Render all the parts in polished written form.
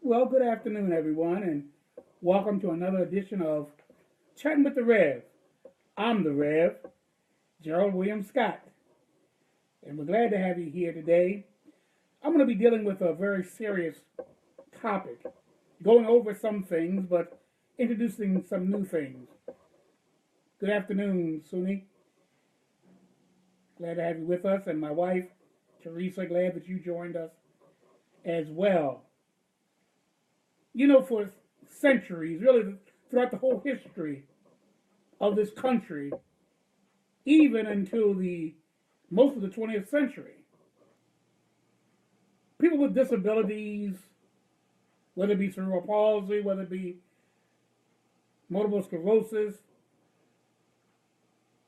Well, good afternoon, everyone, and welcome to another edition of Chatting with the Rev. I'm the Rev, Gerald William Scott, and we're glad to have you here today. I'm going to be dealing with a very serious topic, going over some things, but introducing some new things. Good afternoon, Suni. Glad to have you with us, and my wife, Teresa, glad that you joined us as well. For centuries, really throughout the whole history of this country, even until the most of the 20th century, people with disabilities, whether it be cerebral palsy, whether it be multiple sclerosis,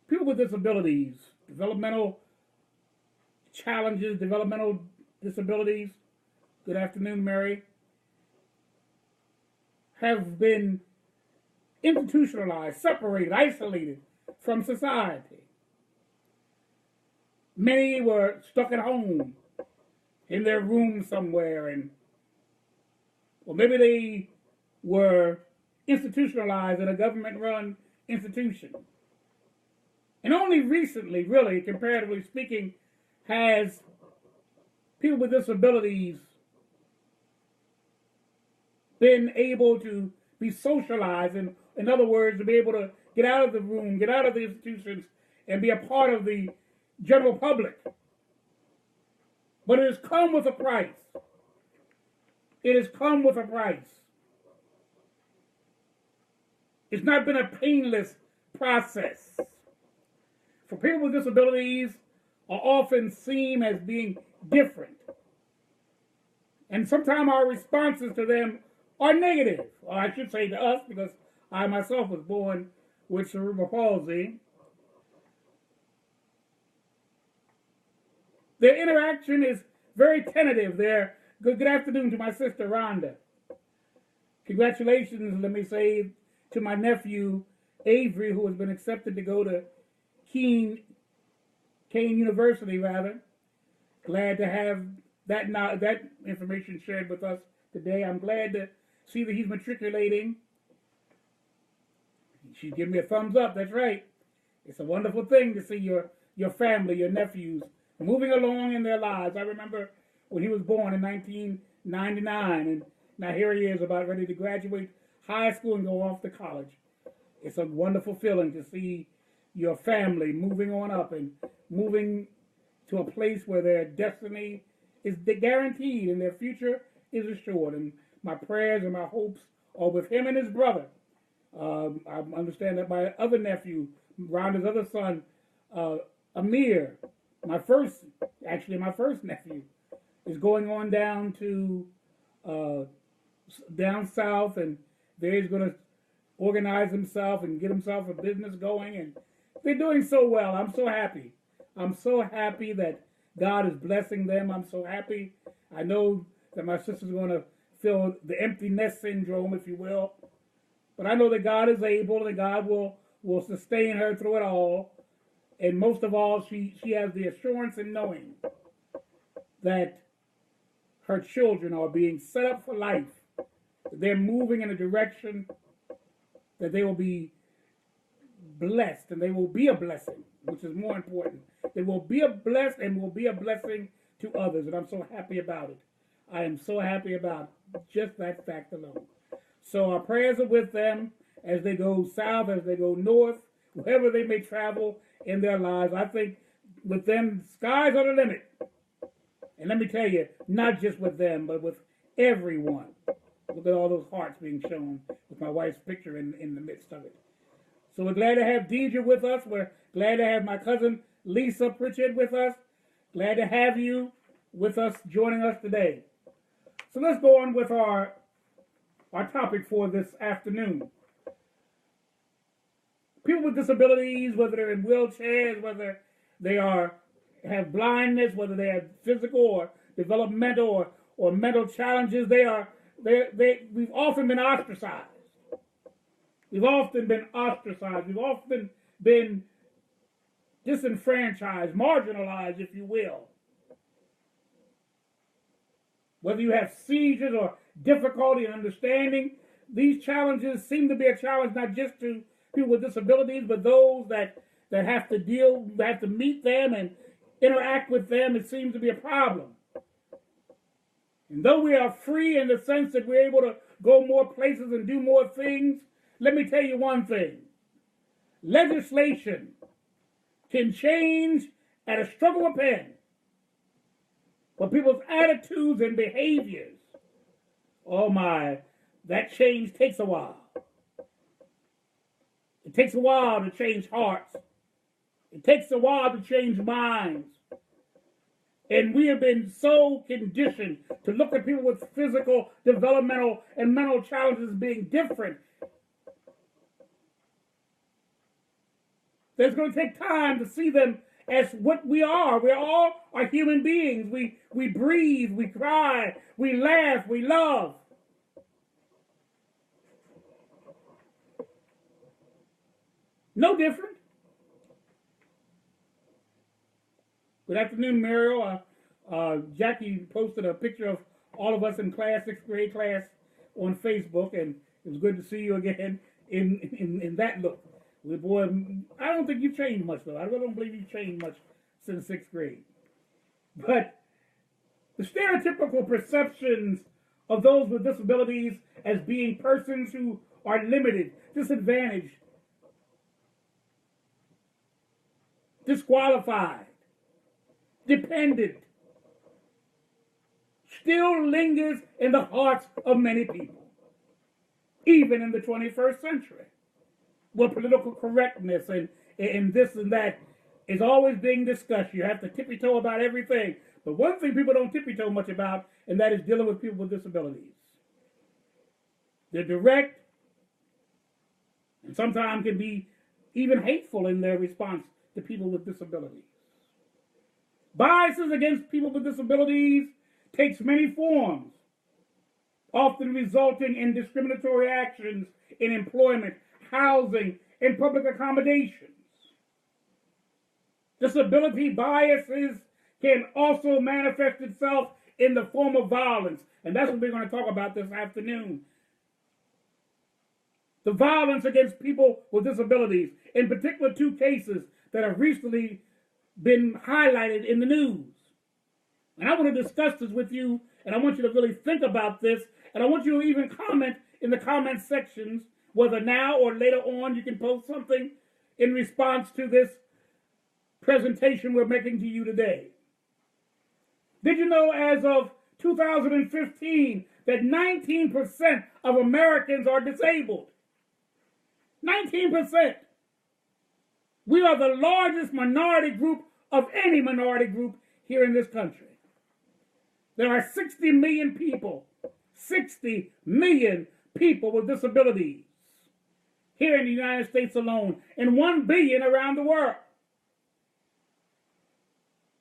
people with disabilities, developmental challenges, developmental disabilities, good afternoon, Mary, have been institutionalized, separated, isolated from society. Many were stuck at home in their room somewhere, or maybe they were institutionalized in a government-run institution. And only recently, really, comparatively speaking, has people with disabilities been able to be socialized, and in other words, to be able to get out of the room, get out of the institutions, and be a part of the general public. But it has come with a price. It has come with a price. It's not been a painless process. For people with disabilities are often seen as being different. And sometimes our responses to them are negative. Or I should say to us, because I myself was born with cerebral palsy. Their interaction is very tentative. Good afternoon to my sister Rhonda. Congratulations, let me say, to my nephew Avery, who has been accepted to go to Kane University, rather. Glad to have that information shared with us today. I'm glad to see that he's matriculating. She's giving me a thumbs up. That's right. It's a wonderful thing to see your family, your nephews, moving along in their lives. I remember when he was born in 1999, and now here he is about ready to graduate high school and go off to college. It's a wonderful feeling to see your family moving on up and moving to a place where their destiny is guaranteed and their future is assured. And my prayers and my hopes are with him and his brother. I understand that my other nephew, Rhonda's other son, Amir, my first nephew, is going on down to down south, and there he's going to organize himself and get himself a business going, and they're doing so well. I'm so happy. I'm so happy that God is blessing them. I'm so happy. I know that my sister's going to feel the empty nest syndrome, if you will. But I know that God is able, and God will sustain her through it all. And most of all, she has the assurance in knowing that her children are being set up for life. They're moving in a direction that they will be blessed, and they will be a blessing, which is more important. They will be a blessed and will be a blessing to others, and I'm so happy about it. I am so happy about just that fact alone. So our prayers are with them as they go south, as they go north, wherever they may travel in their lives. I think with them, skies are the limit. And let me tell you, not just with them, but with everyone. Look at all those hearts being shown with my wife's picture in the midst of it. So we're glad to have Deidre with us. We're glad to have my cousin Lisa Pritchard with us. Glad to have you with us, joining us today. So let's go on with our topic for this afternoon. People with disabilities, whether they're in wheelchairs, whether they have blindness, whether they have physical or developmental or mental challenges, we've often been ostracized. We've often been ostracized. We've often been disenfranchised, marginalized, if you will. Whether you have seizures or difficulty in understanding. These challenges seem to be a challenge not just to people with disabilities, but those that have to meet them and interact with them. It seems to be a problem. And though we are free in the sense that we're able to go more places and do more things, let me tell you one thing. Legislation can change at a stroke of a pen. But people's attitudes and behaviors, oh my, that change takes a while. It takes a while to change hearts. It takes a while to change minds. And we have been so conditioned to look at people with physical, developmental, and mental challenges as being different. There's going to take time to see them as what we are. We all are human beings. We breathe, we cry, we laugh, we love. No different. Good afternoon, Mariel. Jackie posted a picture of all of us in class, 6th grade class, on Facebook, and it was good to see you again in that look. Boy, I don't think you've changed much, though. I really don't believe you've changed much since 6th grade. But the stereotypical perceptions of those with disabilities as being persons who are limited, disadvantaged, disqualified, dependent, still lingers in the hearts of many people, even in the 21st century, where political correctness and this and that is always being discussed. You have to tippy-toe about everything. But one thing people don't tippy-toe much about, and that is dealing with people with disabilities. They're direct, and sometimes can be even hateful in their response to people with disabilities. Biases against people with disabilities takes many forms, often resulting in discriminatory actions in employment, housing, and public accommodations. Disability biases can also manifest itself in the form of violence, and that's what we're going to talk about this afternoon. The violence against people with disabilities, in particular 2 cases that have recently been highlighted in the news. And I want to discuss this with you, and I want you to really think about this, and I want you to even comment in the comment sections, whether now or later on you can post something in response to this presentation we're making to you today. Did you know as of 2015 that 19% of Americans are disabled? 19%. We are the largest minority group of any minority group here in this country. There are 60 million people, 60 million people with disabilities here in the United States alone, and 1 billion around the world.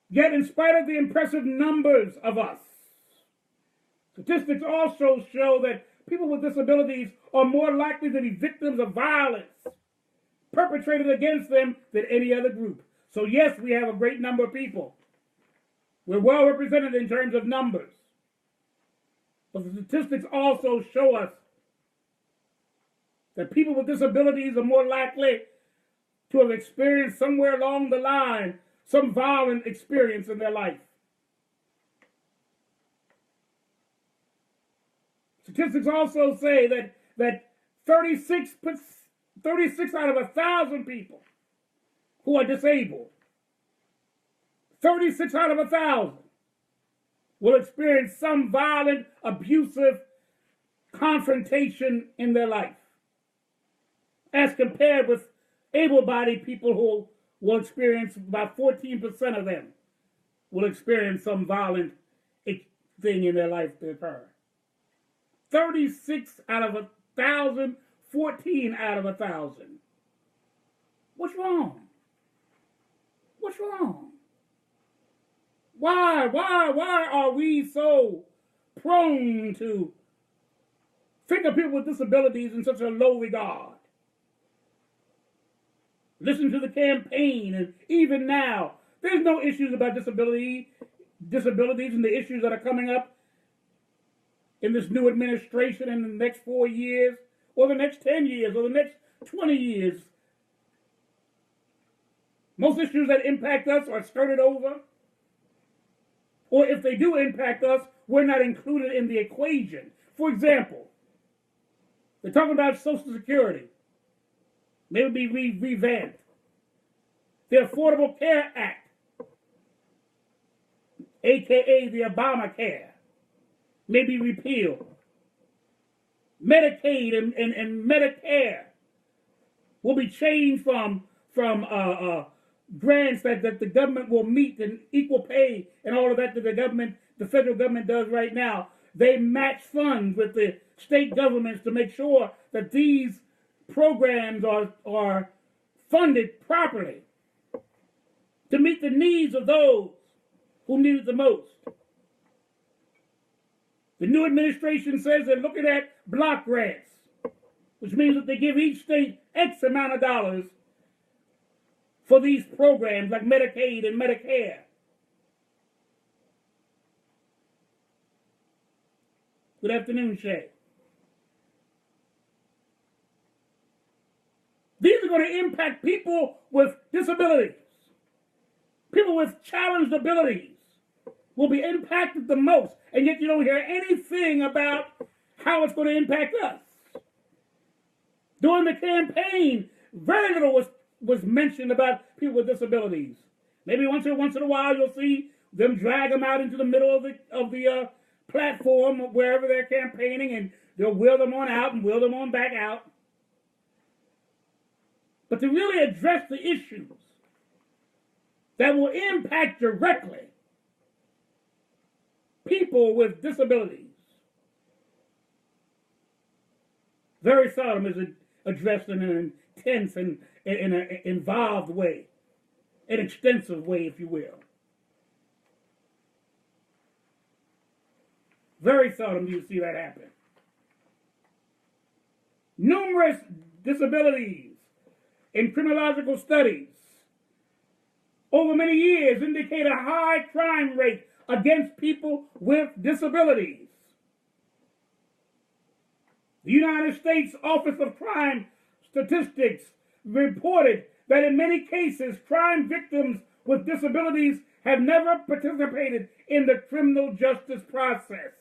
Yet in spite of the impressive numbers of us, statistics also show that people with disabilities are more likely to be victims of violence perpetrated against them than any other group. So yes, we have a great number of people. We're well represented in terms of numbers. But the statistics also show us that people with disabilities are more likely to have experienced somewhere along the line some violent experience in their life. Statistics also say that 36 out of 1,000 people who are disabled, 36 out of 1,000 will experience some violent, abusive confrontation in their life, as compared with able-bodied people who will experience, about 14% of them will experience some violent thing in their life to occur. 36 out of 1,000, 14 out of 1,000. What's wrong? What's wrong? Why are we so prone to think of people with disabilities in such a low regard? Listen to the campaign, and even now, there's no issues about disabilities and the issues that are coming up in this new administration in the next 4 years, or the next 10 years, or the next 20 years. Most issues that impact us are skirted over, or if they do impact us, we're not included in the equation. For example, they're talking about Social Security. Maybe be revamped. The Affordable Care Act, aka the Obamacare, may be repealed. Medicaid and Medicare will be changed from grants that the government will meet and equal pay and all of that the federal government does right now. They match funds with the state governments to make sure that these programs are funded properly to meet the needs of those who need it the most. The new administration says they're looking at block grants, which means that they give each state X amount of dollars for these programs like Medicaid and Medicare. Good afternoon, Shay. These are going to impact people with disabilities. People with challenged abilities will be impacted the most, and yet you don't hear anything about how it's going to impact us. During the campaign, very little was mentioned about people with disabilities. Maybe once in a while you'll see them drag them out into the middle of the platform wherever they're campaigning, and they'll wheel them on out and wheel them on back out. But to really address the issues that will impact directly people with disabilities, very seldom is it addressed in an intense and in an involved way, an extensive way, if you will. Very seldom do you see that happen. Numerous disabilities in criminological studies over many years indicate a high crime rate against people with disabilities. The United States Office of Crime Statistics reported that in many cases, crime victims with disabilities have never participated in the criminal justice process,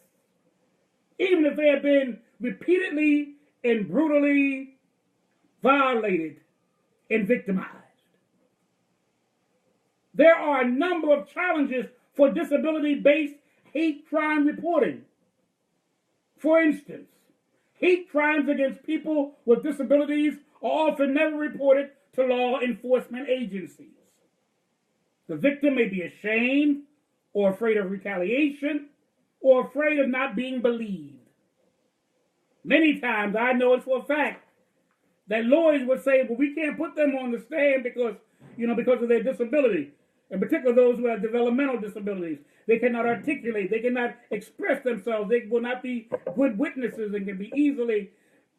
even if they have been repeatedly and brutally violated and victimized. There are a number of challenges for disability-based hate crime reporting. For instance, hate crimes against people with disabilities are often never reported to law enforcement agencies. The victim may be ashamed or afraid of retaliation or afraid of not being believed. Many times, I know it for a fact, that lawyers would say, well, we can't put them on the stand because of their disability. In particular, those who have developmental disabilities. They cannot articulate. They cannot express themselves. They will not be good witnesses and can be easily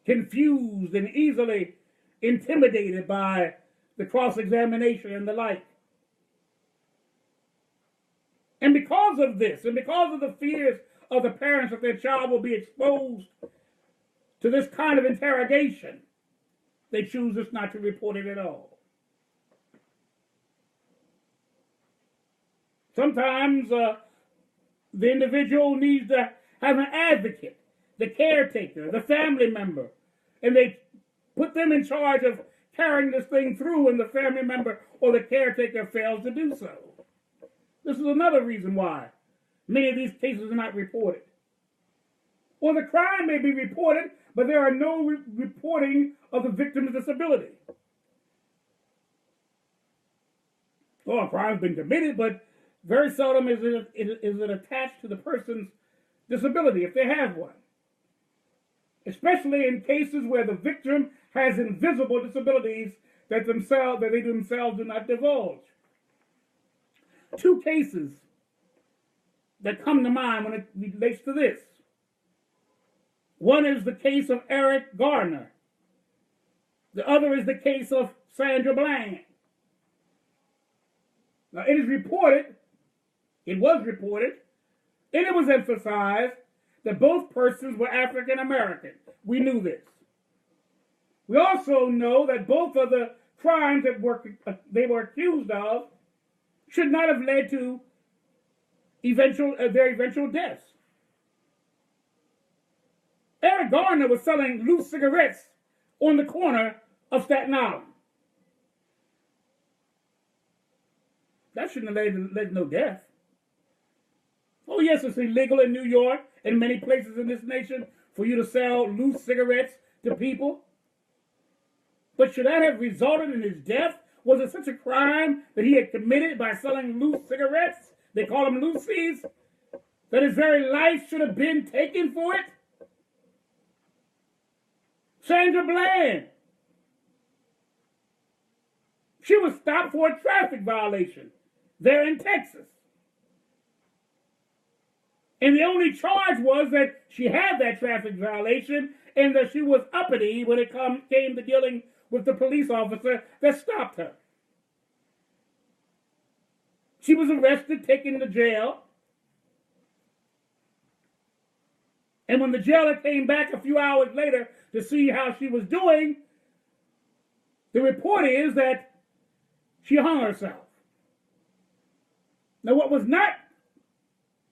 confused and easily intimidated by the cross-examination and the like. And because of this, and because of the fears of the parents that their child will be exposed to this kind of interrogation, they choose just not to report it at all. Sometimes the individual needs to have an advocate, the caretaker, the family member, and they put them in charge of carrying this thing through when the family member or the caretaker fails to do so. This is another reason why many of these cases are not reported. Or the crime may be reported, but there are no reporting of the victim's disability. Or a crime's been committed, but very seldom is it attached to the person's disability, if they have one. Especially in cases where the victim has invisible disabilities that they themselves do not divulge. Two cases that come to mind when it relates to this. One is the case of Eric Garner. The other is the case of Sandra Bland. Now, it was reported, and it was emphasized that both persons were African American. We knew this. We also know that both of the crimes that they were accused of should not have led to their eventual deaths. Eric Garner was selling loose cigarettes on the corner of Staten Island. That shouldn't have led to no death. Oh, yes, it's illegal in New York and many places in this nation for you to sell loose cigarettes to people. But should that have resulted in his death? Was it such a crime that he had committed by selling loose cigarettes? They call them loosies. That his very life should have been taken for it? Sandra Bland. She was stopped for a traffic violation there in Texas. And the only charge was that she had that traffic violation and that she was uppity when it came to dealing with the police officer that stopped her. She was arrested, taken to jail. And when the jailer came back a few hours later to see how she was doing, the report is that she hung herself. Now, what was not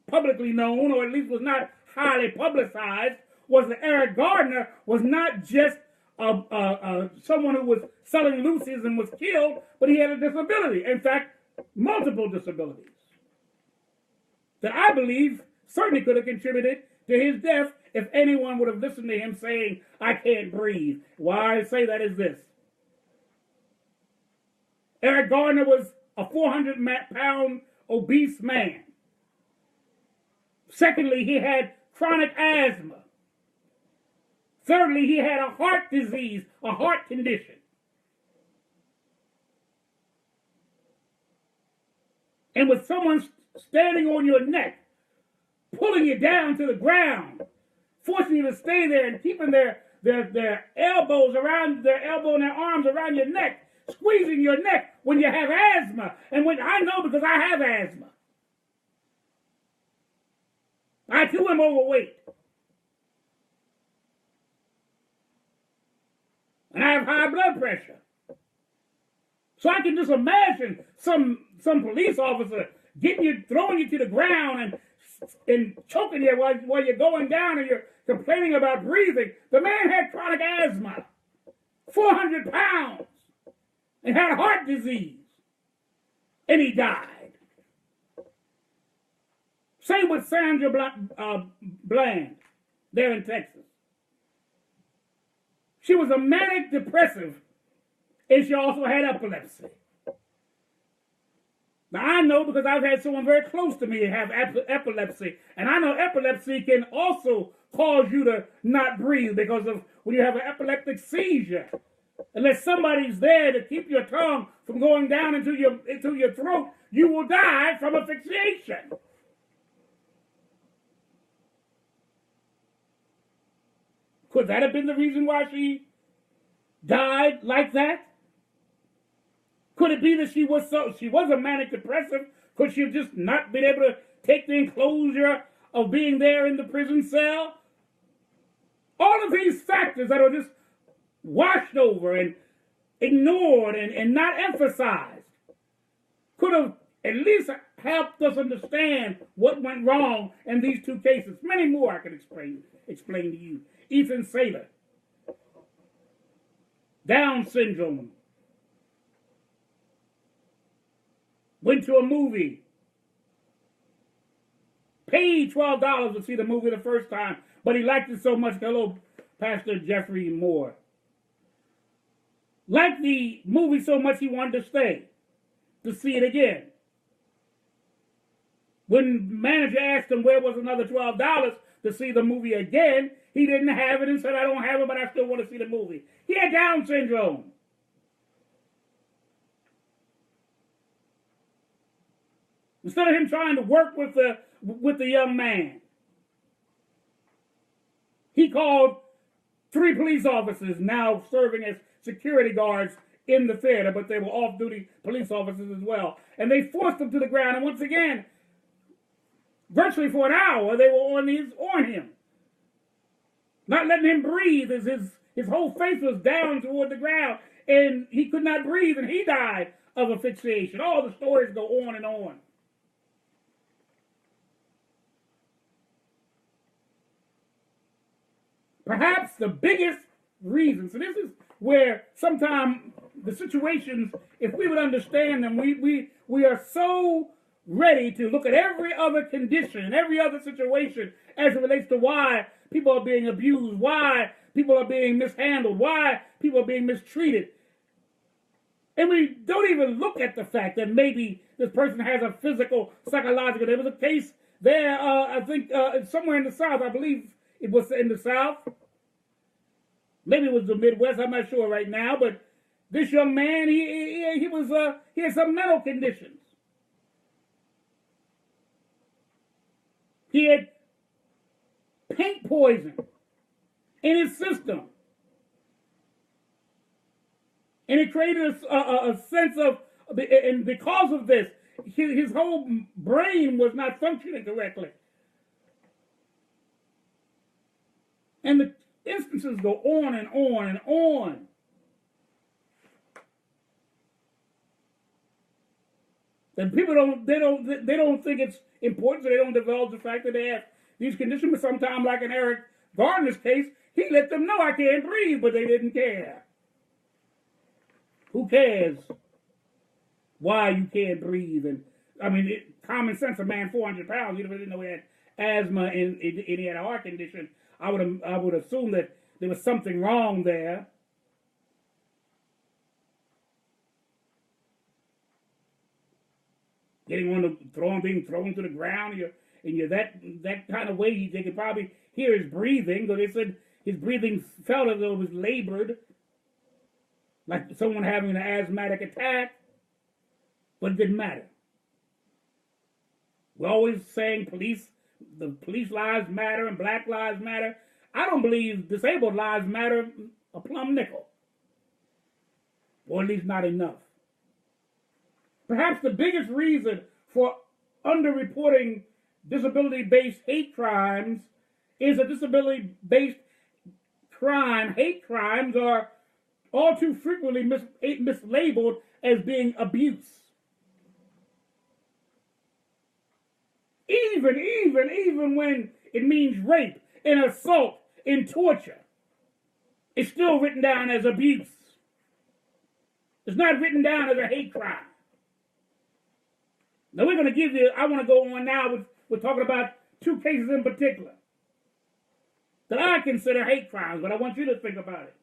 publicly known, or at least was not highly publicized, was that Eric Gardner was not just someone who was selling loosies and was killed, but he had a disability. In fact, multiple disabilities that I believe certainly could have contributed to his death if anyone would have listened to him saying, "I can't breathe." Why I say that is this. Eric Gardner was a 400-pound obese man. Secondly, he had chronic asthma. Thirdly, he had a heart disease, a heart condition. And with someone standing on your neck, pulling you down to the ground, forcing you to stay there and keeping their elbows around their elbow and their arms around your neck, squeezing your neck when you have asthma. And when I know because I have asthma. I too am overweight. And I have high blood pressure. So I can just imagine some police officer getting you, throwing you to the ground and choking you while you're going down and you're complaining about breathing. The man had chronic asthma, 400 pounds, and had heart disease. And he died. Same with Sandra Bland there in Texas. She was a manic depressive, and she also had epilepsy. Now, I know because I've had someone very close to me have epilepsy, and I know epilepsy can also cause you to not breathe because of when you have an epileptic seizure. Unless somebody's there to keep your tongue from going down into your throat, you will die from asphyxiation. Could that have been the reason why she died like that? Could it be that she was a manic depressive? Could she have just not been able to take the enclosure of being there in the prison cell? All of these factors that are just washed over and ignored and not emphasized could have at least helped us understand what went wrong in these two cases. Many more I can explain to you. Ethan Saylor, Down syndrome, went to a movie, paid $12 to see the movie the first time, but he liked it so much. Hello, Pastor Jeffrey Moore. Liked the movie so much he wanted to stay to see it again. When the manager asked him where was another $12 to see the movie again, he didn't have it and said, "I don't have it, but I still want to see the movie." He had Down syndrome. Instead of him trying to work with the young man, he called 3 police officers now serving as security guards in the theater, but they were off-duty police officers as well. And they forced him to the ground, and once again, virtually for an hour, they were on him. not letting him breathe. As his whole face was down toward the ground, and he could not breathe, and he died of asphyxiation. All the stories go on and on. Perhaps the biggest reason, so this is where sometimes the situations, if we would understand them, we are so ready to look at every other condition, every other situation as it relates to why people are being abused, why people are being mishandled, why people are being mistreated. And we don't even look at the fact that maybe this person has a physical, psychological. There was a case there, I think, somewhere in the South. I believe it was in the South. Maybe it was the Midwest. I'm not sure right now. But this young man, he had some mental conditions. He had paint poison in his system. And it created a sense of, and because of this, his whole brain was not functioning correctly. And the instances go on and on and on. And people don't think it's important, so they don't divulge the fact that they have these conditions. But sometimes, like in Eric Gardner's case, he let them know I can't breathe, but they didn't care. Who cares why you can't breathe? And I mean, common sense. A man 400 pounds, he didn't know he had asthma and he had a heart condition. I would assume that there was something wrong there. Being thrown to the ground, and you're that kind of way. They could probably hear his breathing, but they said his breathing felt as though it was labored, like someone having an asthmatic attack, but it didn't matter. We're always saying the police lives matter and black lives matter. I don't believe disabled lives matter a plumb nickel, or at least not enough. Perhaps the biggest reason for underreporting disability-based hate crimes is that disability-based hate crimes are all too frequently mislabeled as being abuse. Even when it means rape and assault and torture, it's still written down as abuse. It's not written down as a hate crime. Now we're going to give you, I want to go on now we're talking about two cases in particular that I consider hate crimes, but I want you to think about it.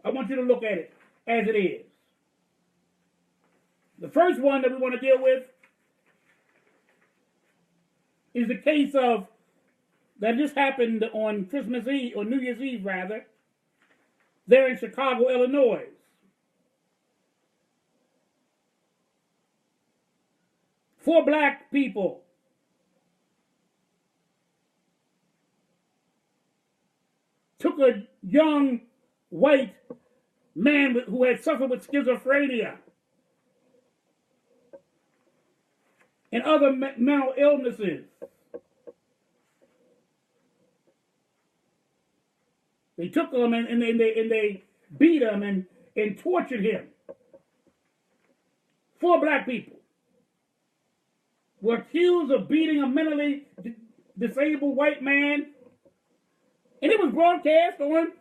I want you to look at it as it is. The first one that we want to deal with is the case of that just happened on Christmas Eve, or New Year's Eve rather, there in Chicago, Illinois. Four black people took a young white man who had suffered with schizophrenia and other mental illnesses. They took him and they beat him and tortured him. Four black people were accused of beating a mentally disabled white man, and it was broadcast on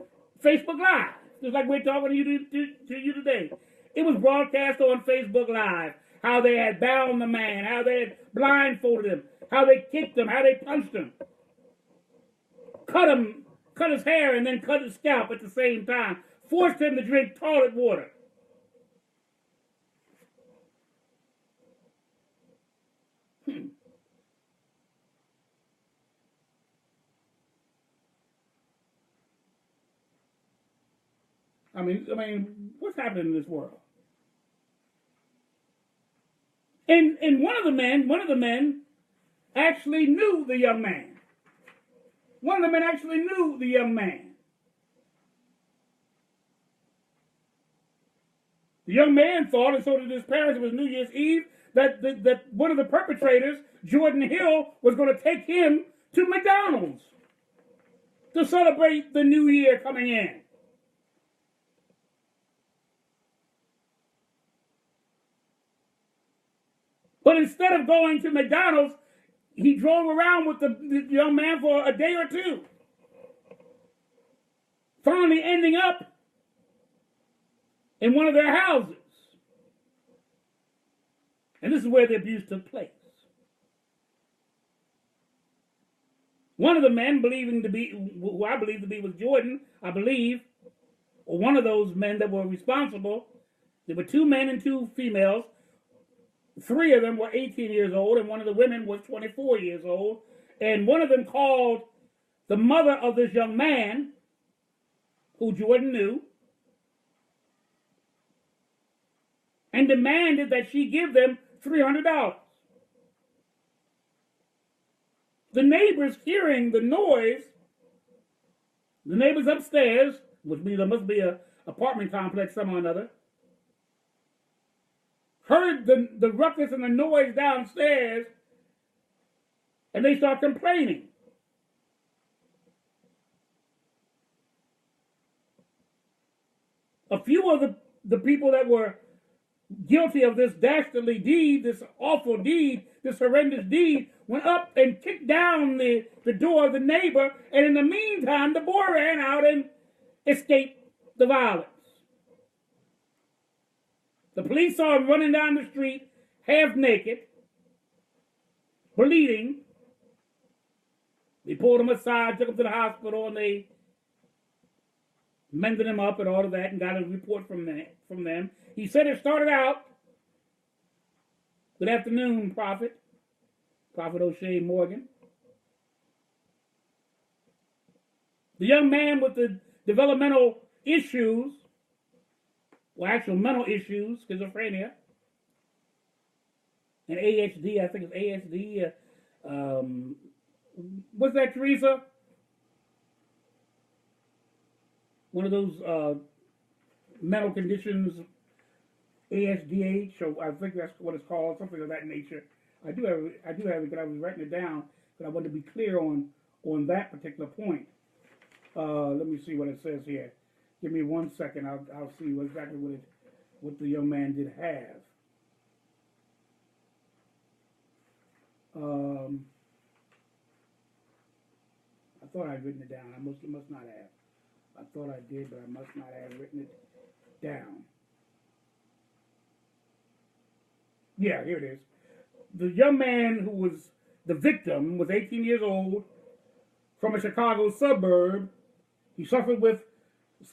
Facebook Live, just like we're talking to you today. It was broadcast on Facebook Live, how they had bound the man, how they had blindfolded him, how they kicked him, how they punched him, cut his hair, and then cut his scalp at the same time, forced him to drink toilet water. I mean, what's happening in this world? And one of the men actually knew the young man. One of the men actually knew the young man. The young man thought, and so did his parents, it was New Year's Eve, that one of the perpetrators, Jordan Hill, was going to take him to McDonald's. to celebrate the new year coming in. But instead of going to McDonald's, he drove around with the young man for a day or two. Finally ending up in one of their houses. And this is where the abuse took place. One of the men, who I believe to be was Jordan, I believe, or one of those men that were responsible. There were 2 men and 2 females. 3 of them were 18 years old, and one of the women was 24 years old. And one of them called the mother of this young man, who Jordan knew, and demanded that she give them $300. The neighbors hearing the noise, the neighbors upstairs, which means there must be an apartment complex somewhere or another, heard the ruckus and the noise downstairs, and they start complaining. A few of the people that were guilty of this dastardly deed, this awful deed, this horrendous deed, went up and kicked down the door of the neighbor, and in the meantime, the boy ran out and escaped the violence. The police saw him running down the street, half naked, bleeding. They pulled him aside, took him to the hospital, and they mended him up and all of that, and got a report from them. He said it started out, good afternoon, Prophet O'Shea Morgan. The young man with the developmental issues, well, actual mental issues, schizophrenia, and ASD, I think it's ASD. What's that, Teresa? One of those mental conditions, ASDH, or I think that's what it's called, something of that nature. I do have it, but I was writing it down, but I wanted to be clear on that particular point. Let me see what it says here. Give me 1 second. I'll see exactly what the young man did have. I thought I'd written it down. I must not have. I thought I did, but I must not have written it down. Yeah, here it is. The young man who was the victim was 18 years old, from a Chicago suburb. He suffered with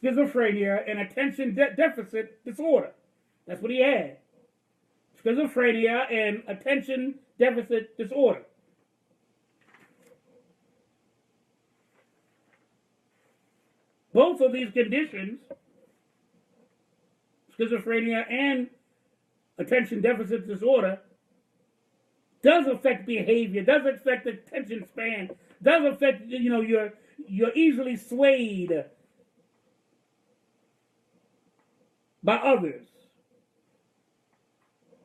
schizophrenia and attention deficit disorder. That's what he had. Schizophrenia and attention deficit disorder. Both of these conditions, schizophrenia and attention deficit disorder, does affect behavior, does affect attention span, does affect, you're easily swayed by others.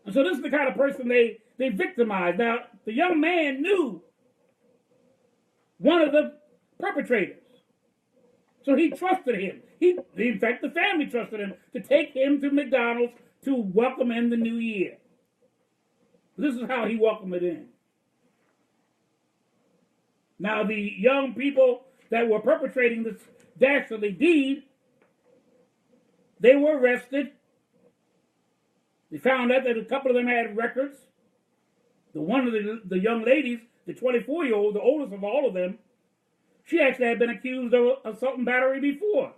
And so this is the kind of person they victimize. Now, the young man knew one of the perpetrators. So he trusted him. In fact, the family trusted him to take him to McDonald's to welcome in the new year. This is how he welcomed it in. Now, the young people that were perpetrating this dastardly deed, they were arrested. They found out that a couple of them had records. One of the young ladies, the 24-year-old, the oldest of all of them, she actually had been accused of assault and battery before.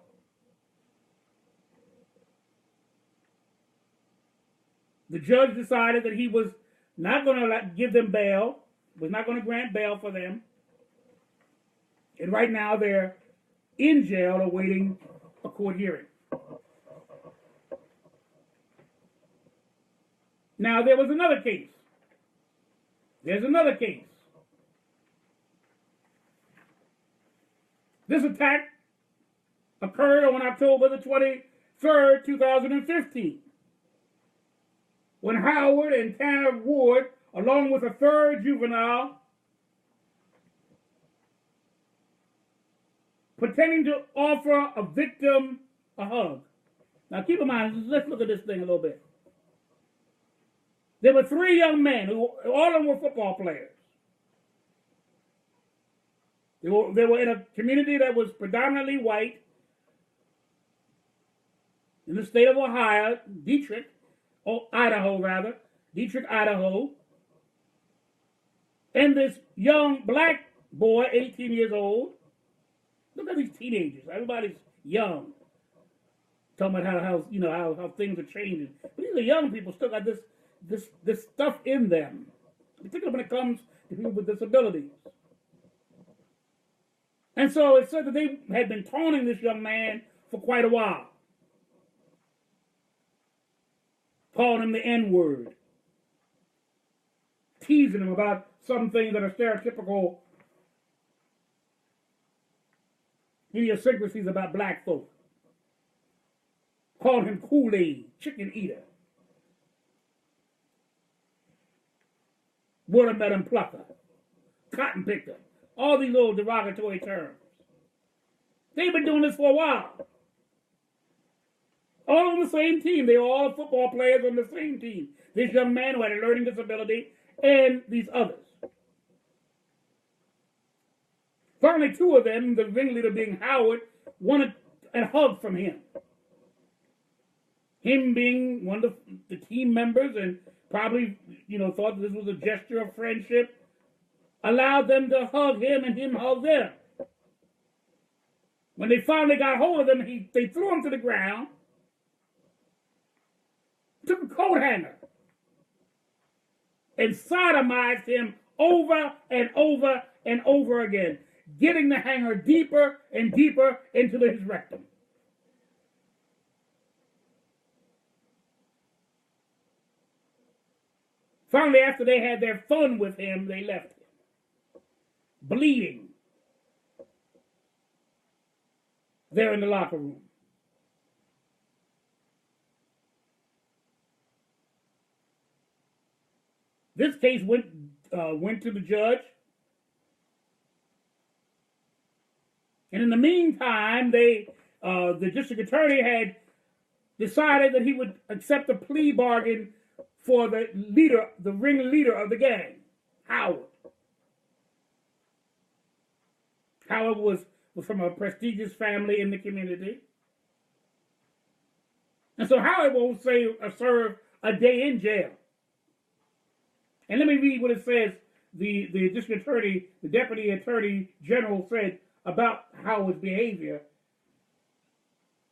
The judge decided that he was not going to give them bail, was not going to grant bail for them. And right now they're in jail awaiting a court hearing. Now there was another case. There's another case. This attack occurred on October the 23rd, 2015, when Howard and Tanner Ward, along with a third juvenile, pretending to offer a victim a hug. Now keep in mind, let's look at this thing a little bit. There were three young men who all of them were football players. They were in a community that was predominantly white in the state of Ohio, Idaho. And this young black boy, 18 years old. Look at these teenagers. Everybody's young. Talking about how things are changing. But these are young people still got this stuff in them, particularly when it comes to people with disabilities. And so it said that they had been taunting this young man for quite a while, calling him the N-word, teasing him about some things that are stereotypical idiosyncrasies about black folk, calling him Kool-Aid, chicken eater, watermelon plucker, cotton picker, all these little derogatory terms. They've been doing this for a while. All on the same team. They were all football players on the same team. This young man who had a learning disability and these others. Finally, two of them, the ringleader being Howard, wanted a hug from him. Him being one of the team members and probably, thought this was a gesture of friendship, allowed them to hug him and him hug them. When they finally got hold of him, they threw him to the ground, took a coat hanger, and sodomized him over and over and over again, getting the hanger deeper and deeper into his rectum. Finally, after they had their fun with him, they left him, bleeding, there in the locker room. This case went to the judge. And in the meantime, the district attorney had decided that he would accept a plea bargain for the ringleader of the gang, Howard. Howard was from a prestigious family in the community. And so Howard won't serve a day in jail. And let me read what it says the district attorney, the deputy attorney general said about Howard's behavior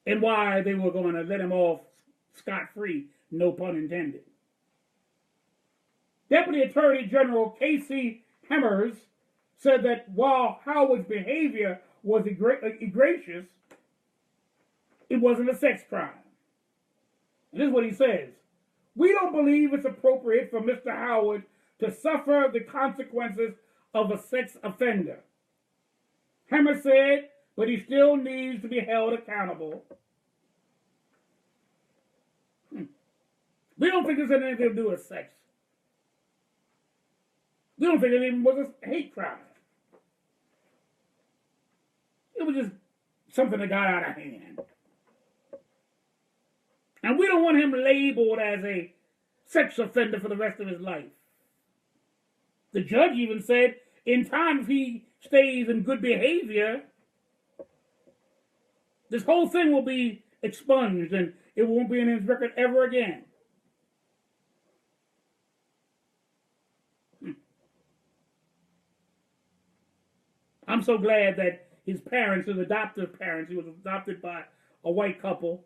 and why they were going to let him off scot-free, no pun intended. Deputy Attorney General Casey Hemmers said that while Howard's behavior was egregious, it wasn't a sex crime. And this is what he says. We don't believe it's appropriate for Mr. Howard to suffer the consequences of a sex offender. Hemmers said, but he still needs to be held accountable. We don't think this has anything to do with sex. We don't think it even was a hate crime. It was just something that got out of hand. And we don't want him labeled as a sex offender for the rest of his life. The judge even said, in time, if he stays in good behavior, this whole thing will be expunged and it won't be in his record ever again. I'm so glad that his parents, his adoptive parents, he was adopted by a white couple,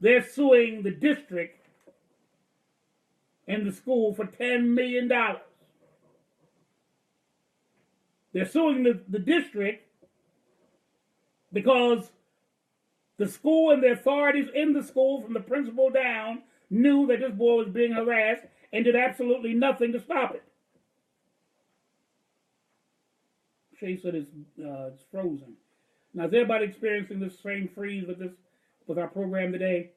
they're suing the district and the school for $10 million. They're suing the district because the school and the authorities in the school, from the principal down, knew that this boy was being harassed and did absolutely nothing to stop it. Shay said it's frozen. Now, is everybody experiencing this same freeze with our program today?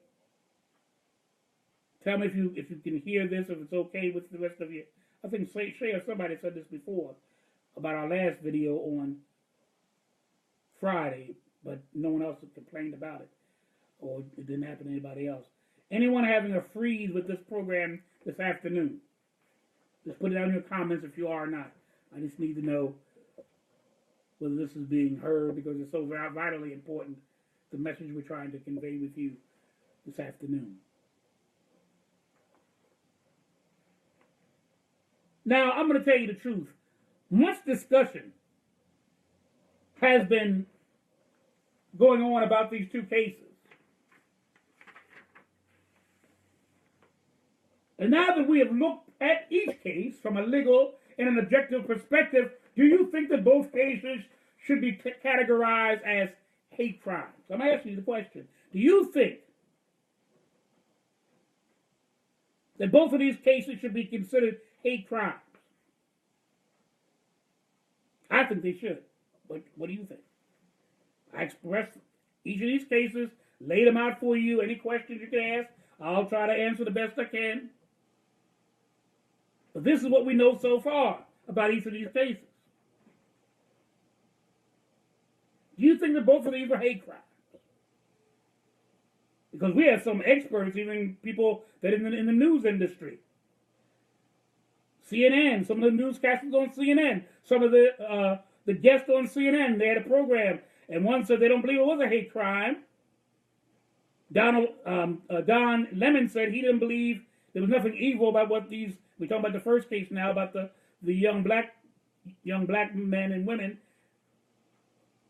Tell me if you can hear this, if it's okay with the rest of you. I think Shay or somebody said this before about our last video on Friday, but no one else complained about it, or it didn't happen to anybody else. Anyone having a freeze with this program this afternoon? Just put it down in your comments if you are or not. I just need to know whether this is being heard because it's so vitally important, the message we're trying to convey with you this afternoon. Now, I'm going to tell you the truth. Much discussion has been going on about these two cases. And now that we have looked at each case from a legal and an objective perspective, do you think that both cases should be categorized as hate crimes? I'm asking you the question. Do you think that both of these cases should be considered hate crimes? I think they should. But what do you think? I expressed each of these cases, laid them out for you. Any questions you can ask, I'll try to answer the best I can. But this is what we know so far about each of these cases. Do you think that both of these are hate crimes? Because we have some experts, even people that in the news industry. CNN, some of the newscasters on CNN, some of the guests on CNN, they had a program, and one said they don't believe it was a hate crime. Don Lemon said he didn't believe there was nothing evil about what these. We're talking about the first case now about the young black men and women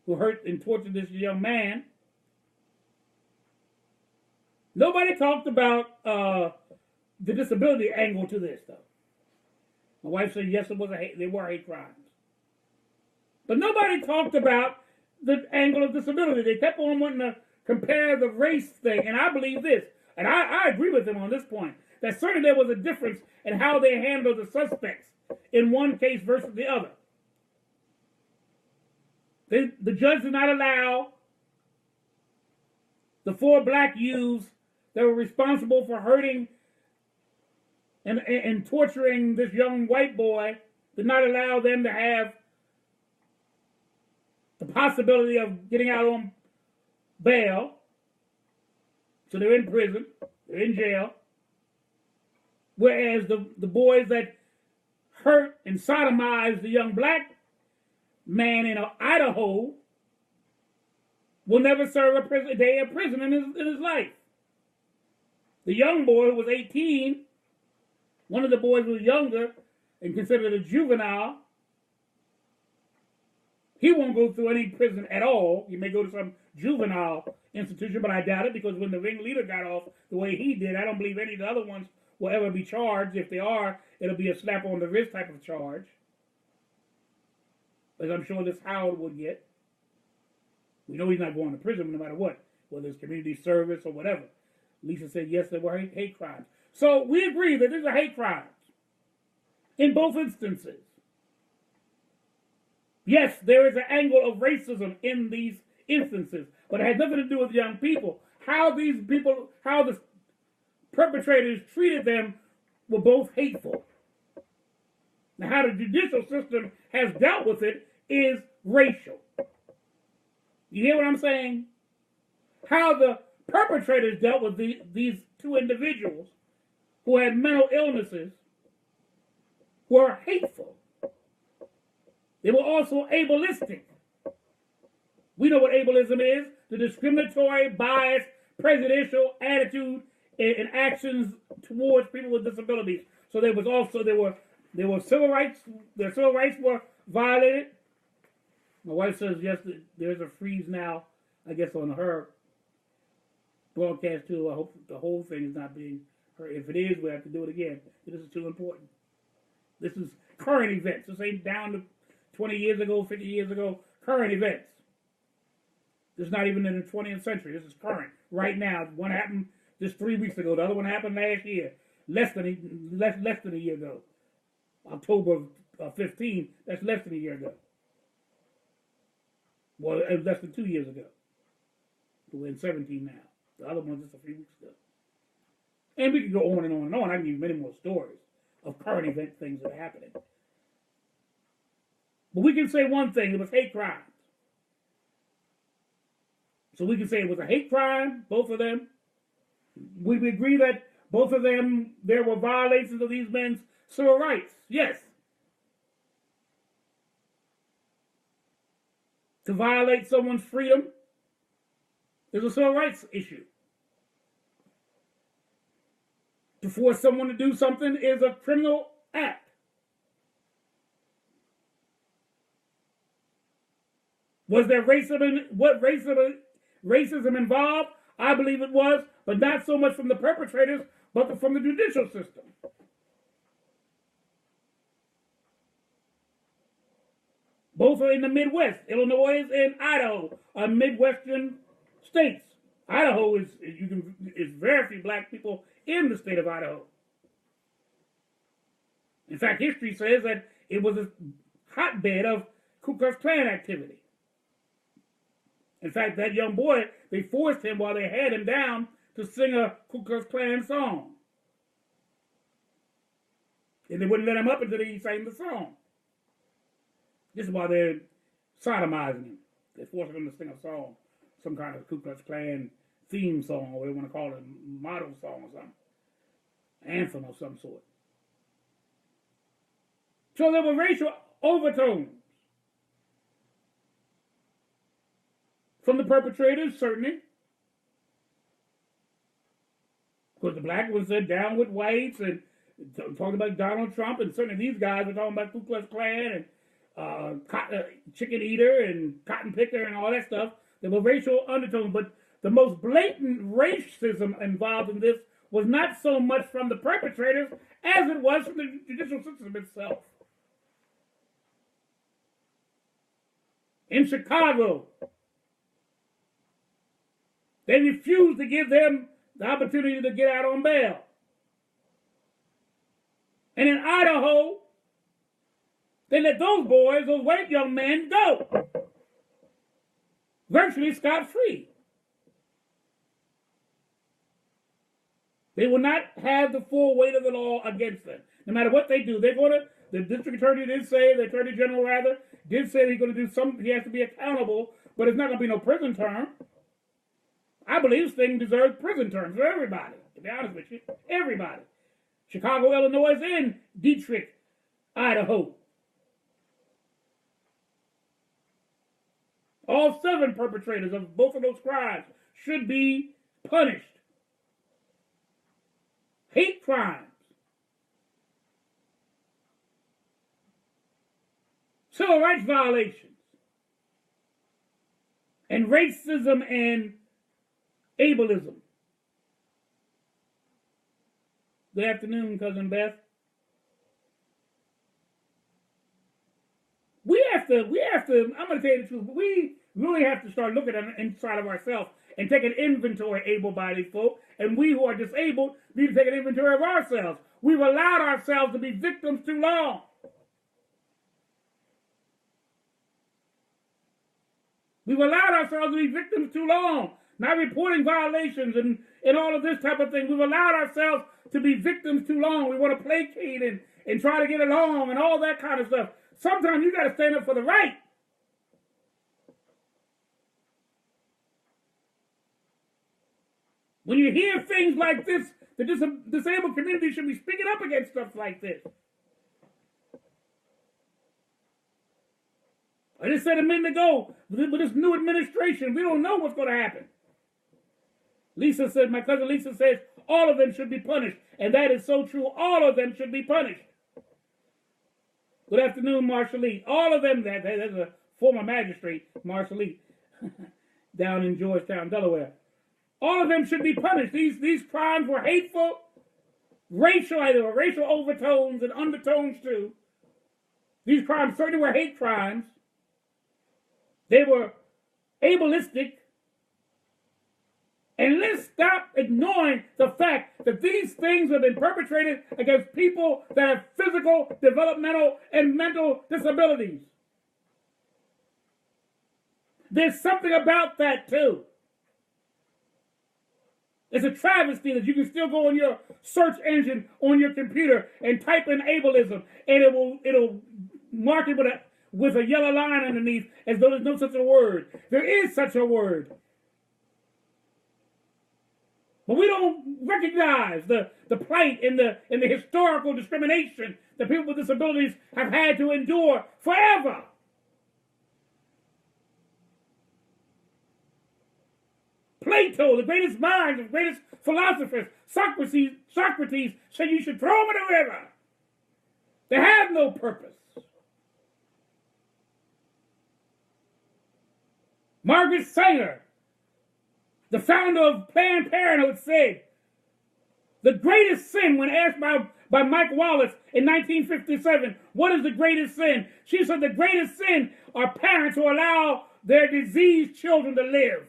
who hurt and tortured this young man. Nobody talked about the disability angle to this, though. My wife said yes, they were hate crimes, but nobody talked about the angle of disability. They kept on wanting to compare the race thing, and I believe this, and I agree with them on this point, that certainly there was a difference in how they handled the suspects in one case versus the other. The judge did not allow the 4 black youths that were responsible for hurting and torturing this young white boy, did not allow them to have the possibility of getting out on bail. So they're in prison, they're in jail. Whereas the boys that hurt and sodomized the young black man in Idaho will never serve a day of prison in his life. The young boy who was 18, one of the boys was younger and considered a juvenile. He won't go through any prison at all. He may go to some juvenile institution, but I doubt it because when the ringleader got off the way he did, I don't believe any of the other ones will ever be charged. If they are, it'll be a slap on the wrist type of charge, as I'm sure this Howard would get. We know he's not going to prison no matter what, whether it's community service or whatever. Lisa said yes, there were hate crimes. So we agree that these are hate crimes in both instances. Yes, there is an angle of racism in these instances, but it has nothing to do with young people. How the perpetrators treated them were both hateful. Now, how the judicial system has dealt with it is racial. You hear what I'm saying? How the perpetrators dealt with these two individuals who had mental illnesses were hateful. They were also ableistic. We know what ableism is, the discriminatory, biased, prejudicial attitude and actions towards people with disabilities. So there were civil rights, their civil rights were violated. My wife says yes, there's a freeze now, I guess, on her broadcast too. I hope the whole thing is not being heard. If it is, we have to do it again. This is too important. This is current events. This ain't down to 20 years ago, 50 years ago. Current events. This is not even in the 20th century. This is current, right now. One happened just 3 weeks ago. The other one happened last year, less than a year ago. October of 15. That's less than a year ago. Well, it was less than 2 years ago. We're in 17 now. The other one's just a few weeks ago. And we can go on and on and on. I can give you many more stories of current event things that are happening. But we can say one thing, it was hate crimes. So we can say it was a hate crime, both of them. We agree that both of them, there were violations of these men's civil rights. Yes. To violate someone's freedom is a civil rights issue. To force someone to do something is a criminal act. Was there racism involved? I believe it was, but not so much from the perpetrators, but from the judicial system. Both are in the Midwest. Illinois and Idaho are Midwestern states. Idaho is very few black people in the state of Idaho. In fact, history says that it was a hotbed of Ku Klux Klan activity. In fact, that young boy, they forced him while they had him down to sing a Ku Klux Klan song. And they wouldn't let him up until he sang the song. This is why they're sodomizing him. They forced him to sing a song, some kind of Ku Klux Klan theme song, or they want to call it a model song or something. Anthem of some sort. So there were racial overtones from the perpetrators, certainly. Because the black was down with whites and talking about Donald Trump, and certainly these guys were talking about Ku Klux Klan and chicken eater and cotton picker and all that stuff. There were racial undertones, but the most blatant racism involved in this was not so much from the perpetrators as it was from the judicial system itself. In Chicago, they refused to give them the opportunity to get out on bail. And in Idaho, they let those boys, those white young men, go. Virtually scot-free. They will not have the full weight of the law against them. No matter what they do, the district attorney did say, the attorney general rather, did say he's going to do he has to be accountable, but it's not going to be no prison term. I believe this thing deserves prison terms for everybody, to be honest with you. Everybody. Chicago, Illinois, and Detroit, Idaho. All 7 perpetrators of both of those crimes should be punished. Hate crimes. Civil rights violations. And racism and ableism. Good afternoon, Cousin Beth. I'm going to tell you the truth, but we really have to start looking at inside of ourselves and take an inventory, able-bodied folk, and we who are disabled need to take an inventory of ourselves. We've allowed ourselves to be victims too long. We've allowed ourselves to be victims too long. Not reporting violations and all of this type of thing. We've allowed ourselves to be victims too long. We want to placate and try to get along and all that kind of stuff. Sometimes you got to stand up for the right. When you hear things like this, the disabled community should be speaking up against stuff like this. I just said a minute ago, with this new administration, we don't know what's going to happen. Lisa said, my cousin Lisa says, all of them should be punished. And that is so true. All of them should be punished. Good afternoon, Marshall. All of them, there's a former magistrate, Marshall, down in Georgetown, Delaware. All of them should be punished. These crimes were hateful, racial overtones and undertones too. These crimes certainly were hate crimes. They were ableistic. And let's stop ignoring the fact that these things have been perpetrated against people that have physical, developmental, and mental disabilities. There's something about that too. It's a travesty that you can still go on your search engine on your computer and type in ableism, and it'll mark it with a yellow line underneath as though there's no such a word. There is such a word. But we don't recognize the plight and the historical discrimination that people with disabilities have had to endure forever. Plato, the greatest minds, the greatest philosophers, Socrates said you should throw them in the river. They have no purpose. Margaret Sanger, the founder of Planned Parenthood, said the greatest sin, when asked by Mike Wallace in 1957, what is the greatest sin? She said the greatest sin are parents who allow their diseased children to live.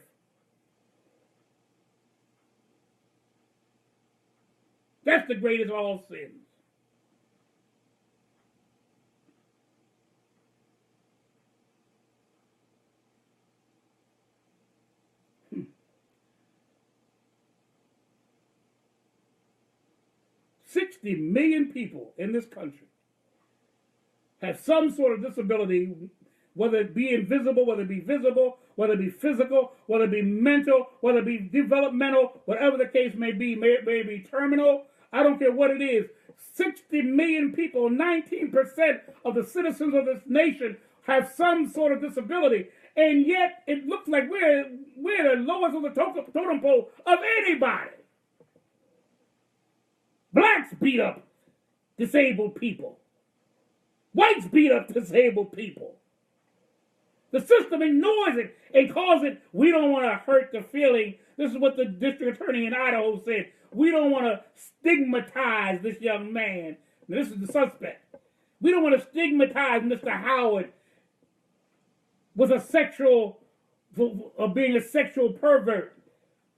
That's the greatest of all sins. $60 million people in this country have some sort of disability, whether it be invisible, whether it be visible, whether it be physical, whether it be mental, whether it be developmental, whatever the case may be be terminal. I don't care what it is. 60 million people, 19% of the citizens of this nation have some sort of disability. And yet it looks like we're the lowest of the totem pole of anybody. Blacks beat up disabled people. Whites beat up disabled people. The system ignores it and calls it, we don't want to hurt the feeling. This is what the district attorney in Idaho said. We don't want to stigmatize this young man. Now, this is the suspect. We don't want to stigmatize Mr. Howard with being a sexual pervert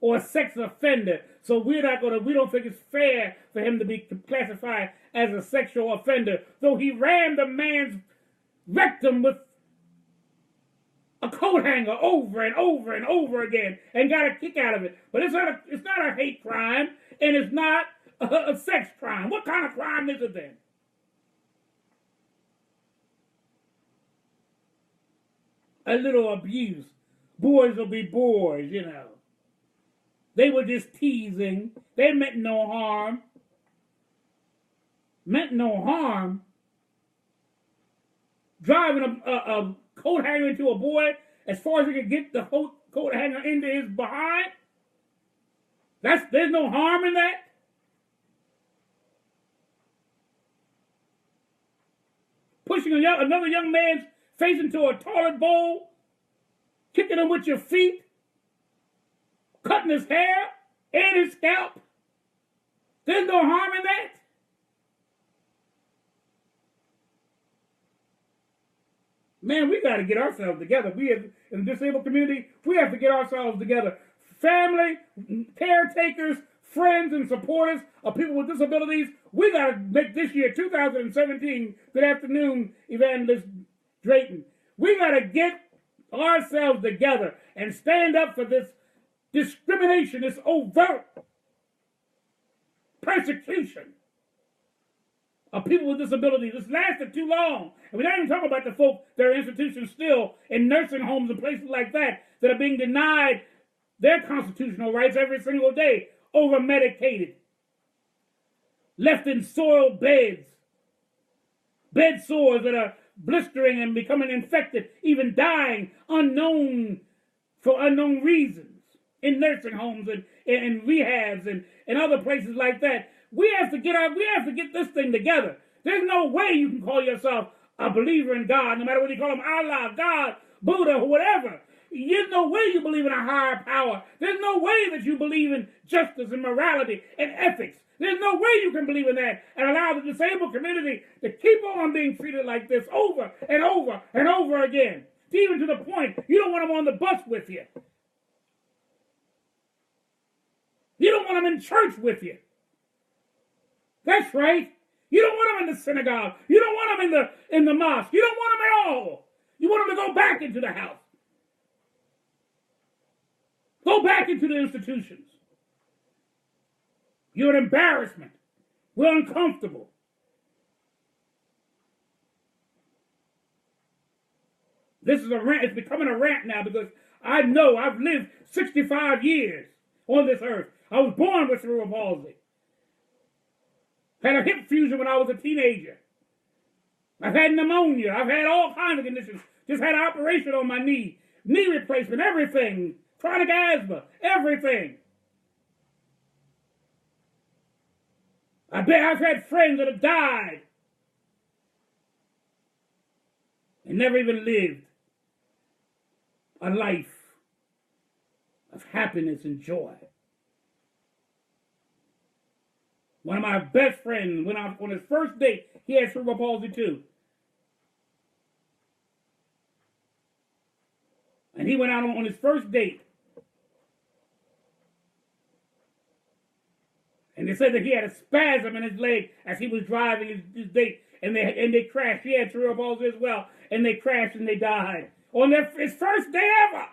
or a sex offender. So we don't think it's fair for him to be classified as a sexual offender. Though he rammed a man's rectum with a coat hanger over and over and over again and got a kick out of it. But it's not a hate crime and it's not a sex crime. What kind of crime is it then? A little abuse. Boys will be boys, you know. They were just teasing. They meant no harm. Meant no harm. Driving a coat hanger into a boy as far as he could get the coat hanger into his behind. There's no harm in that. Pushing another young man's face into a toilet bowl, kicking him with your feet, cutting his hair and his scalp. There's no harm in that. Man, we got to get ourselves together. We in the disabled community, we have to get ourselves together. Family, caretakers, friends, and supporters of people with disabilities, we got to make this year, 2017, good afternoon, Evangelist Drayton. We got to get ourselves together and stand up for this discrimination, this overt persecution of people with disabilities. This lasted too long. And we're not even talking about the folk that are institutions still in nursing homes and places like that are being denied their constitutional rights every single day, over-medicated, left in soiled beds, bed sores that are blistering and becoming infected, even dying for unknown reasons in nursing homes and rehabs and other places like that. We have to get this thing together. There's no way you can call yourself a believer in God, no matter whether you call him Allah, God, Buddha, or whatever. There's no way you believe in a higher power. There's no way that you believe in justice and morality and ethics. There's no way you can believe in that and allow the disabled community to keep on being treated like this over and over and over again. Even to the point you don't want them on the bus with you. You don't want them in church with you. That's right. You don't want them in the synagogue. You don't want them in the mosque. You don't want them at all. You want them to go back into the house. Go back into the institutions. You're an embarrassment. We're uncomfortable. This is a rant. It's becoming a rant now because I know I've lived 65 years on this earth. I was born with cerebral palsy. Had a hip fusion when I was a teenager. I've had pneumonia. I've had all kinds of conditions. Just had an operation on my knee. Knee replacement, everything. Chronic asthma, everything. I bet I've had friends that have died and never even lived a life of happiness and joy. One of my best friends went out on his first date. He had cerebral palsy too. And he went out on his first date. And they said that he had a spasm in his leg as he was driving his date. And they crashed. He had cerebral palsy as well. And they crashed and they died. On his first day ever.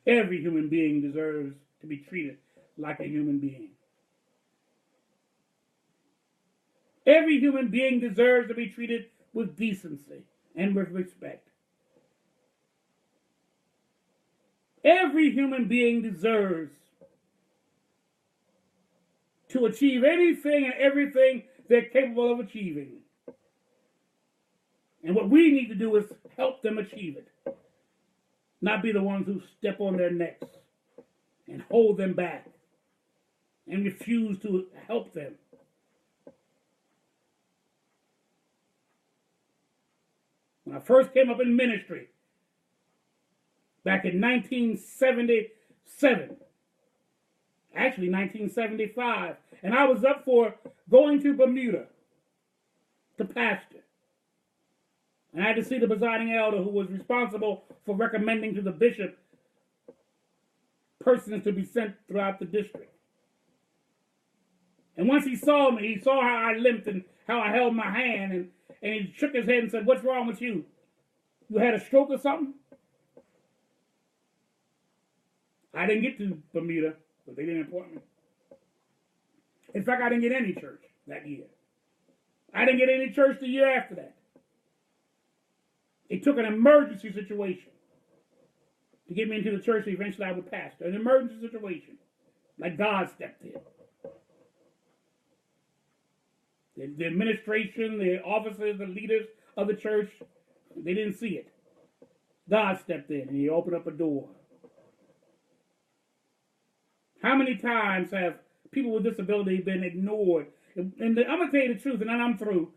Every human being deserves to be treated like a human being. Every human being deserves to be treated with decency and with respect. Every human being deserves to achieve anything and everything they're capable of achieving. And what we need to do is help them achieve it. Not be the ones who step on their necks and hold them back and refuse to help them. When I first came up in ministry, back in 1977, actually 1975, and I was up for going to Bermuda to pastor. And I had to see the presiding elder who was responsible for recommending to the bishop persons to be sent throughout the district. And once he saw me, he saw how I limped and how I held my hand, and he shook his head and said, "What's wrong with you? You had a stroke or something?" I didn't get to Bermuda, but they didn't appoint me. In fact, I didn't get any church that year. I didn't get any church the year after that. It took an emergency situation to get me into the church, and eventually I would pastor. An emergency situation, like God stepped in. The administration, the officers, the leaders of the church, they didn't see it. God stepped in and he opened up a door. How many times have people with disability been ignored? And I'm going to tell you the truth, and then I'm through.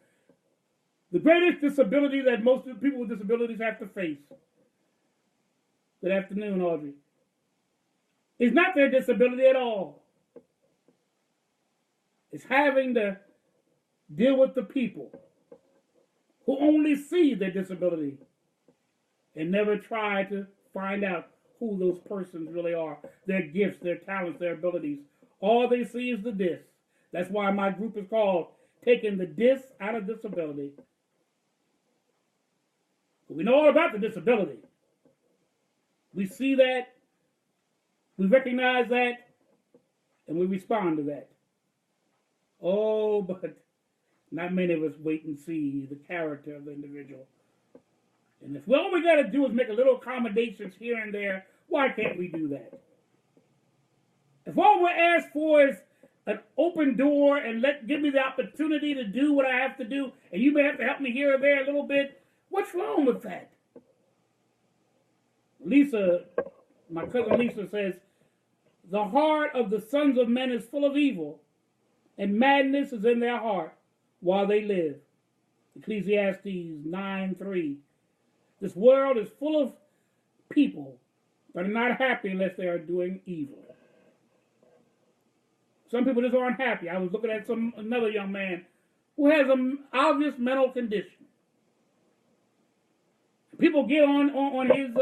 The greatest disability that most people with disabilities have to face, good afternoon, Audrey, is not their disability at all. It's having to deal with the people who only see their disability and never try to find out who those persons really are, their gifts, their talents, their abilities. All they see is the dis. That's why my group is called Taking the Dis Out of Disability. We know all about the disability. We see that, we recognize that, and we respond to that. Oh, but not many of us wait and see the character of the individual. And if all we got to do is make a little accommodations here and there, why can't we do that? If all we're asked for is an open door and give me the opportunity to do what I have to do, and you may have to help me here or there a little bit, what's wrong with that? Lisa, my cousin Lisa says, the heart of the sons of men is full of evil, and madness is in their heart while they live. Ecclesiastes 9:3. This world is full of people that are not happy unless they are doing evil. Some people just aren't happy. I was looking at another young man who has an obvious mental condition. People get on his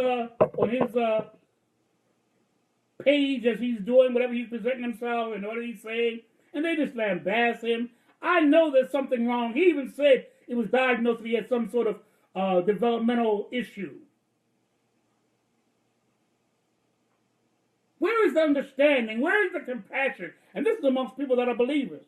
page as he's doing whatever he's presenting himself and what he's saying, and they just lambast him. I know there's something wrong. He even said it was diagnosed that he had some sort of developmental issue. Where is the understanding? Where is the compassion? And this is amongst people that are believers.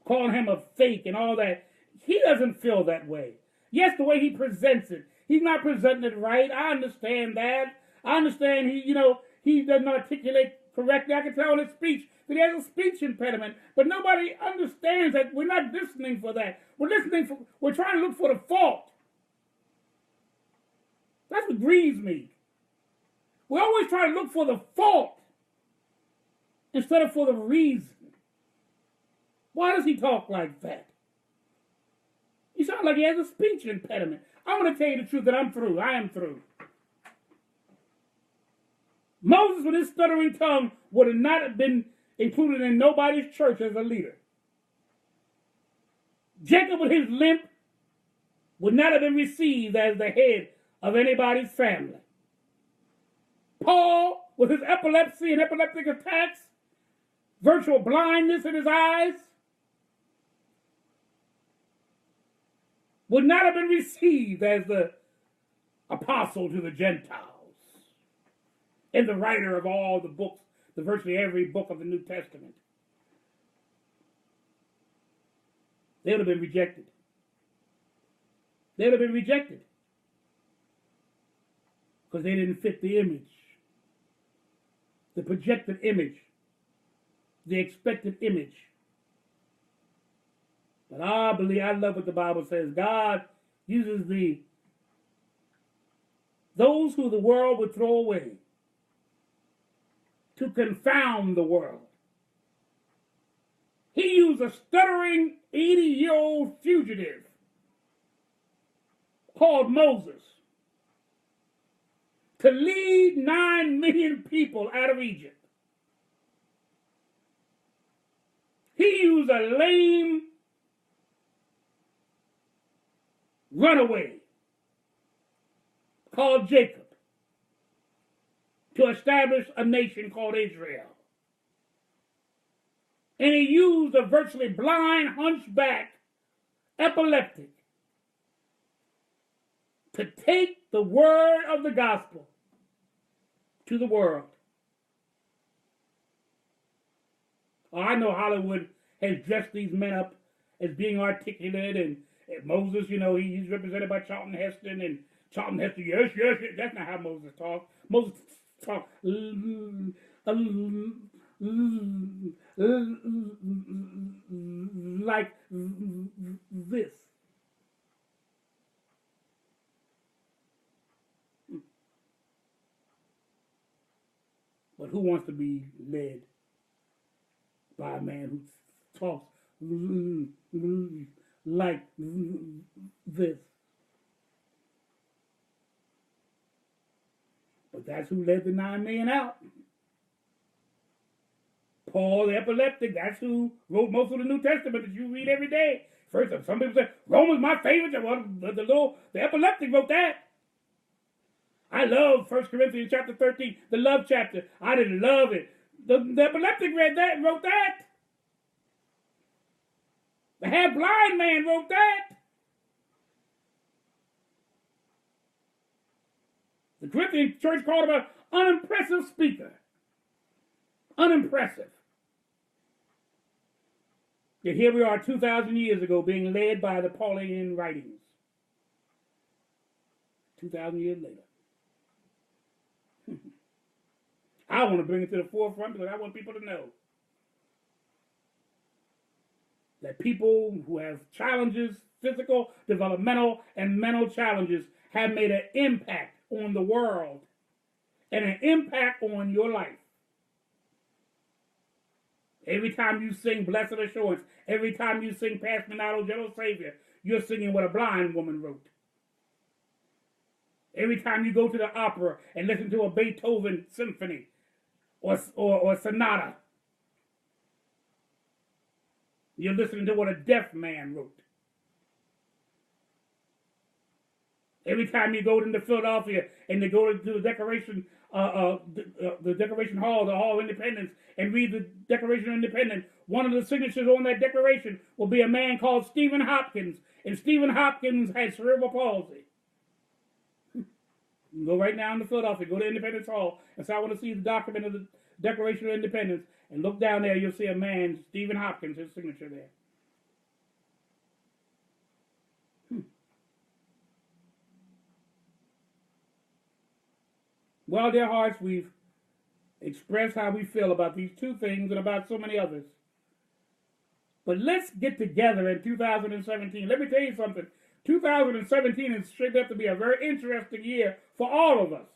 Calling him a fake and all that. he doesn't feel that way. Yes, the way he presents it, he's not presenting it right. I understand that. I understand he doesn't articulate correctly. I can tell in his speech that he has a speech impediment, but nobody understands that. We're not listening for that. We're trying to look for the fault. That's what grieves me. We always try to look for the fault instead of for the reason. Why does he talk like that? He sounds like he has a speech impediment. I'm going to tell you the truth that I'm through. I am through. Moses with his stuttering tongue would have not been included in nobody's church as a leader. Jacob with his limp would not have been received as the head of anybody's family. Paul with his epilepsy and epileptic attacks, virtual blindness in his eyes, would not have been received as the apostle to the Gentiles and the writer of all the books, the virtually every book of the New Testament. They would have been rejected. They would have been rejected because they didn't fit the image, the projected image, the expected image. But I love what the Bible says. God uses those who the world would throw away to confound the world. He used a stuttering 80-year-old fugitive called Moses to lead 9 million people out of Egypt. He used a lame runaway called Jacob to establish a nation called Israel. And he used a virtually blind, hunchback, epileptic to take the word of the gospel to the world. Oh, I know Hollywood has dressed these men up as being articulate, and Moses, he's represented by Charlton Heston, and Charlton Heston, yes. That's not how Moses talked. Moses talked like this. But who wants to be led by a man who talks like this? But that's who led the 9 million out. Paul the epileptic, that's who wrote most of the New Testament that you read every day. First, some people say, Romans my favorite. Well, the epileptic wrote that. I love 1 Corinthians chapter 13, the love chapter. I didn't love it. The epileptic read that and wrote that. The half-blind man wrote that. The Corinthian church called him an unimpressive speaker. Unimpressive. Yet here we are 2,000 years ago being led by the Pauline writings. 2,000 years later. I want to bring it to the forefront because I want people to know that people who have challenges, physical, developmental, and mental challenges, have made an impact on the world and an impact on your life. Every time you sing Blessed Assurance, every time you sing Pass Me Not, O Gentle Savior, you're singing what a blind woman wrote. Every time you go to the opera and listen to a Beethoven symphony or sonata, you're listening to what a deaf man wrote. Every time you go into Philadelphia and they go to the Declaration, the Declaration Hall, the Hall of Independence, and read the Declaration of Independence, one of the signatures on that declaration will be a man called Stephen Hopkins, and Stephen Hopkins had cerebral palsy. You can go right now into Philadelphia, go to Independence Hall, and say, I want to see the document of the Declaration of Independence, and look down there, you'll see a man, Stephen Hopkins, his signature there. Well, dear hearts, we've expressed how we feel about these two things and about so many others. But let's get together in 2017. Let me tell you something. 2017 is shaped up to be a very interesting year for all of us.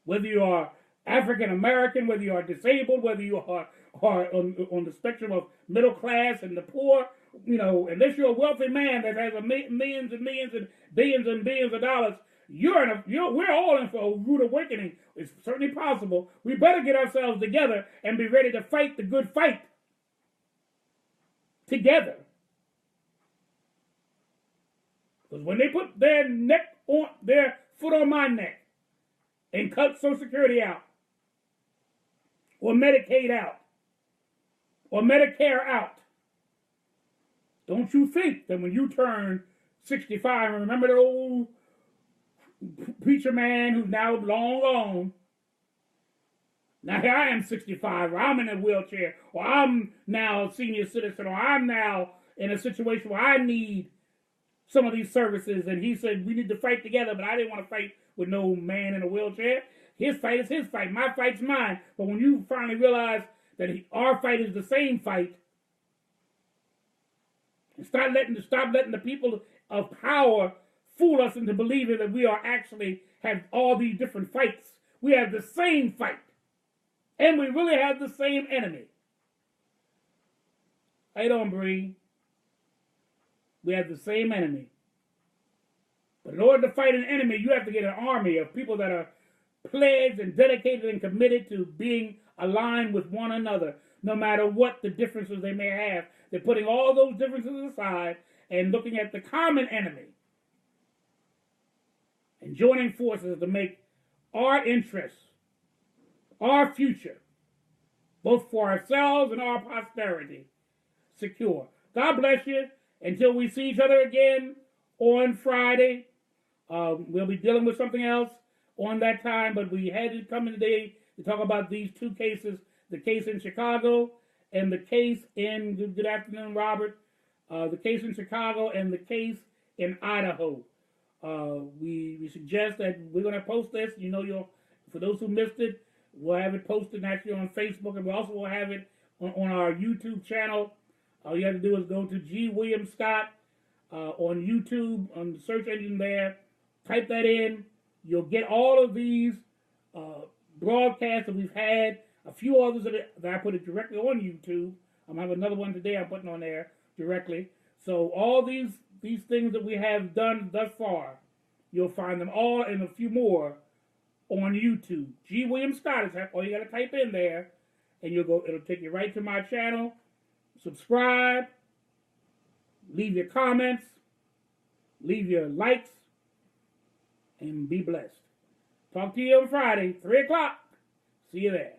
Whether you are African American, whether you are disabled, whether you are on the spectrum of middle class and the poor, unless you're a wealthy man that has millions and millions and billions of dollars, we're all in for a rude awakening. It's certainly possible. We better get ourselves together and be ready to fight the good fight together. Because when they put their foot on my neck and cut Social Security out, or Medicaid out, or Medicare out, don't you think that when you turn 65, and remember the old preacher man who's now long gone, now here I am 65, or I'm in a wheelchair, or I'm now a senior citizen, or I'm now in a situation where I need some of these services, and he said we need to fight together, but I didn't want to fight with no man in a wheelchair. His fight is his fight, my fight's mine. But when you finally realize that our fight is the same fight, and stop letting the people of power fool us into believing that we are actually have all these different fights. We have the same fight, and we really have the same enemy. How you doing, Bree? We have the same enemy. But in order to fight an enemy, you have to get an army of people that are pledged and dedicated and committed to being aligned with one another, no matter what the differences they may have. They're putting all those differences aside and looking at the common enemy and joining forces to make our interests, our future, both for ourselves and our posterity, secure. God bless you. Until we see each other again on Friday, we'll be dealing with something else on that time, but we had to come in today to talk about these two cases, the case in Chicago and the case in, good afternoon, Robert, the case in Chicago and the case in Idaho. We suggest that we're going to post this. For those who missed it, we'll have it posted actually on Facebook, and we also will have it on our YouTube channel. All you have to do is go to G. William Scott on YouTube, on the search engine there. Type that in. You'll get all of these broadcasts that we've had. A few others that I put it directly on YouTube. I'm going to have another one today I'm putting on there directly. So all these things that we have done thus far, you'll find them all and a few more on YouTube. G. William Scott is all you got to type in there, and it'll take you right to my channel. Subscribe, leave your comments, leave your likes, and be blessed. Talk to you on Friday, 3 o'clock. See you there.